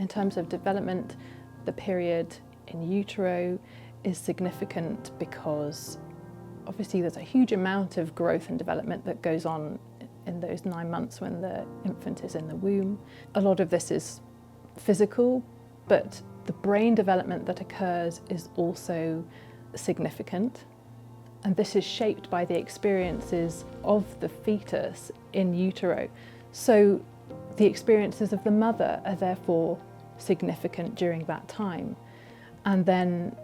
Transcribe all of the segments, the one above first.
In terms of development, the period in utero is significant because obviously there's a huge amount of growth and development that goes on in those 9 months when the infant is in the womb. A lot of this is physical, but the brain development that occurs is also significant. And this is shaped by the experiences of the fetus in utero. So the experiences of the mother are therefore significant during that time. And then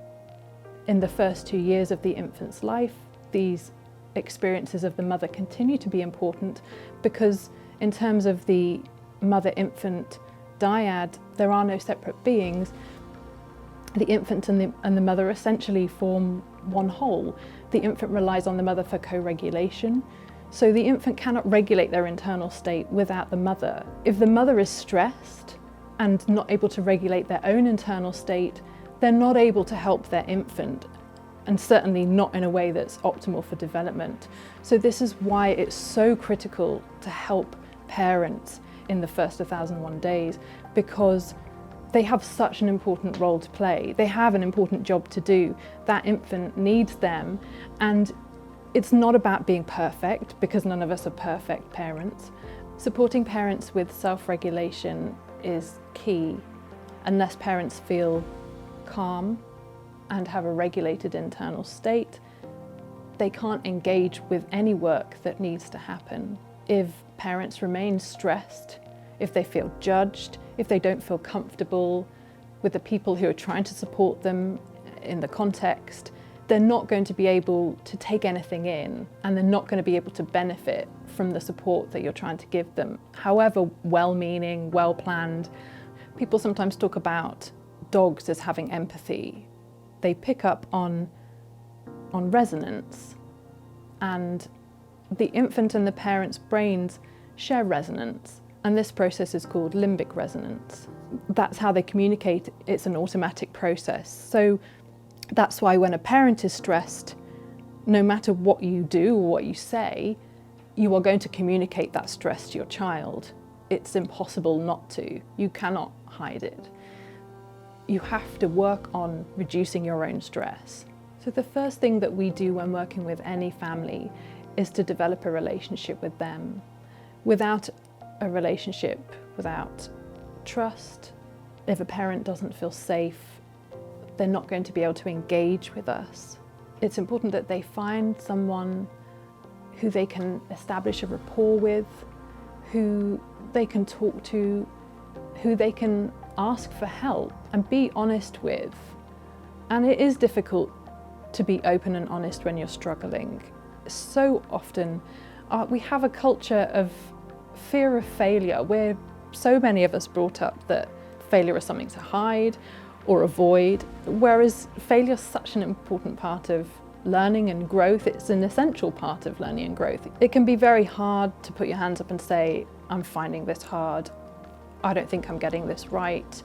in the first 2 years of the infant's life, these experiences of the mother continue to be important because in terms of the mother-infant dyad, there are no separate beings. The infant and the mother essentially form one whole. The infant relies on the mother for co-regulation. So the infant cannot regulate their internal state without the mother. If the mother is stressed and not able to regulate their own internal state, they're not able to help their infant, and certainly not in a way that's optimal for development. So this is why it's so critical to help parents in the first 1001 days, because they have such an important role to play. They have an important job to do. That infant needs them, and it's not about being perfect, because none of us are perfect parents. Supporting parents with self-regulation is key. Unless parents feel calm and have a regulated internal state, they can't engage with any work that needs to happen. If parents remain stressed, if they feel judged, if they don't feel comfortable with the people who are trying to support them in the context, they're not going to be able to take anything in, and they're not going to be able to benefit from the support that you're trying to give them, however well-meaning, well-planned. People sometimes talk about dogs as having empathy. They pick up on resonance, and the infant and the parent's brains share resonance, and this process is called limbic resonance. That's how they communicate. It's an automatic process. So that's why when a parent is stressed, no matter what you do or what you say, you are going to communicate that stress to your child. It's impossible not to. You cannot hide it. You have to work on reducing your own stress. So the first thing that we do when working with any family is to develop a relationship with them. Without a relationship, without trust, if a parent doesn't feel safe, they're not going to be able to engage with us. It's important that they find someone who they can establish a rapport with, who they can talk to, who they can ask for help and be honest with. And it is difficult to be open and honest when you're struggling. So often we have a culture of fear of failure, where so many of us brought up that failure is something to hide or avoid, whereas failure is such an important part of learning and growth. It's an essential part of learning and growth. It can be very hard to put your hands up and say, I'm finding this hard, I don't think I'm getting this right,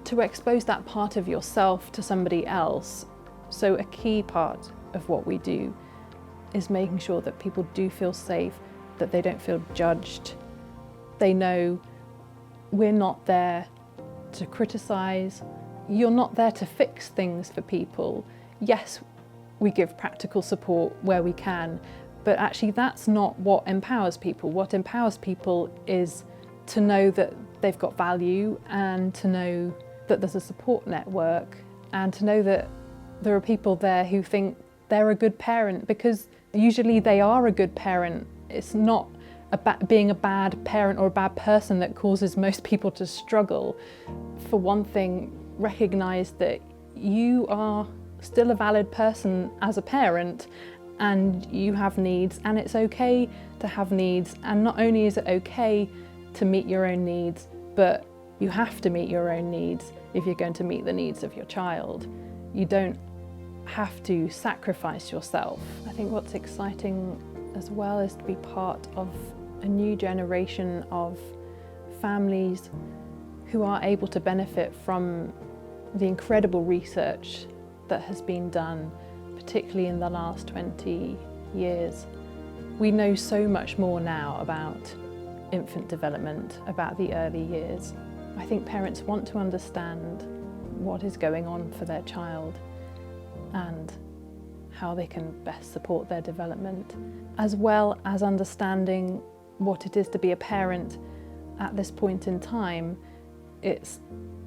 to expose that part of yourself to somebody else. So a key part of what we do is making sure that people do feel safe, that they don't feel judged. They know we're not there to criticize. You're not there to fix things for people. Yes, we give practical support where we can, but actually that's not what empowers people. What empowers people is to know that they've got value, and to know that there's a support network, and to know that there are people there who think they're a good parent, because usually they are a good parent. It's not being a bad parent or a bad person that causes most people to struggle. For one thing, recognise that you are still a valid person as a parent, and you have needs, and it's okay to have needs. And not only is it okay to meet your own needs, but you have to meet your own needs if you're going to meet the needs of your child. You don't have to sacrifice yourself. I think what's exciting as well is to be part of a new generation of families who are able to benefit from the incredible research that has been done, particularly in the last 20 years. We know so much more now about infant development, about the early years. I think parents want to understand what is going on for their child and how they can best support their development, as well as understanding what it is to be a parent at this point in time. It's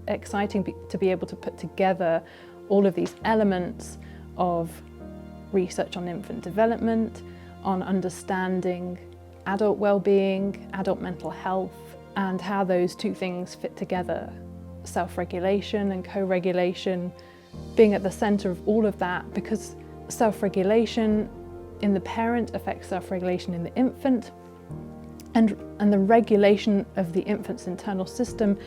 exciting to be able to put together all of these elements of research on infant development, on understanding adult well-being, adult mental health, and how those two things fit together. Self-regulation and co-regulation being at the centre of all of that, because self-regulation in the parent affects self-regulation in the infant, and the regulation of the infant's internal system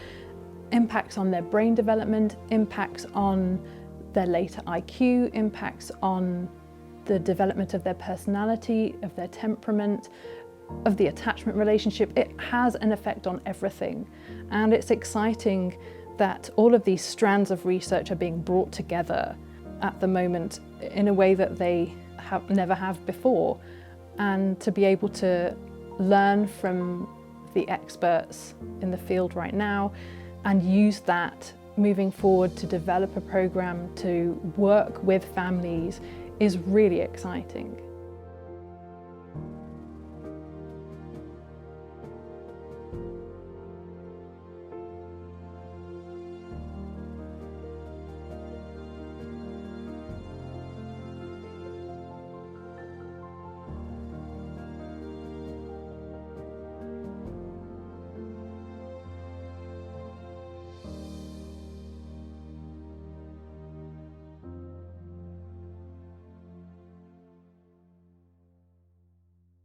impacts on their brain development, impacts on their later IQ, impacts on the development of their personality, of their temperament, of the attachment relationship. It has an effect on everything, and it's exciting that all of these strands of research are being brought together at the moment in a way that they never have before, and to be able to learn from the experts in the field right now and use that moving forward to develop a program to work with families is really exciting.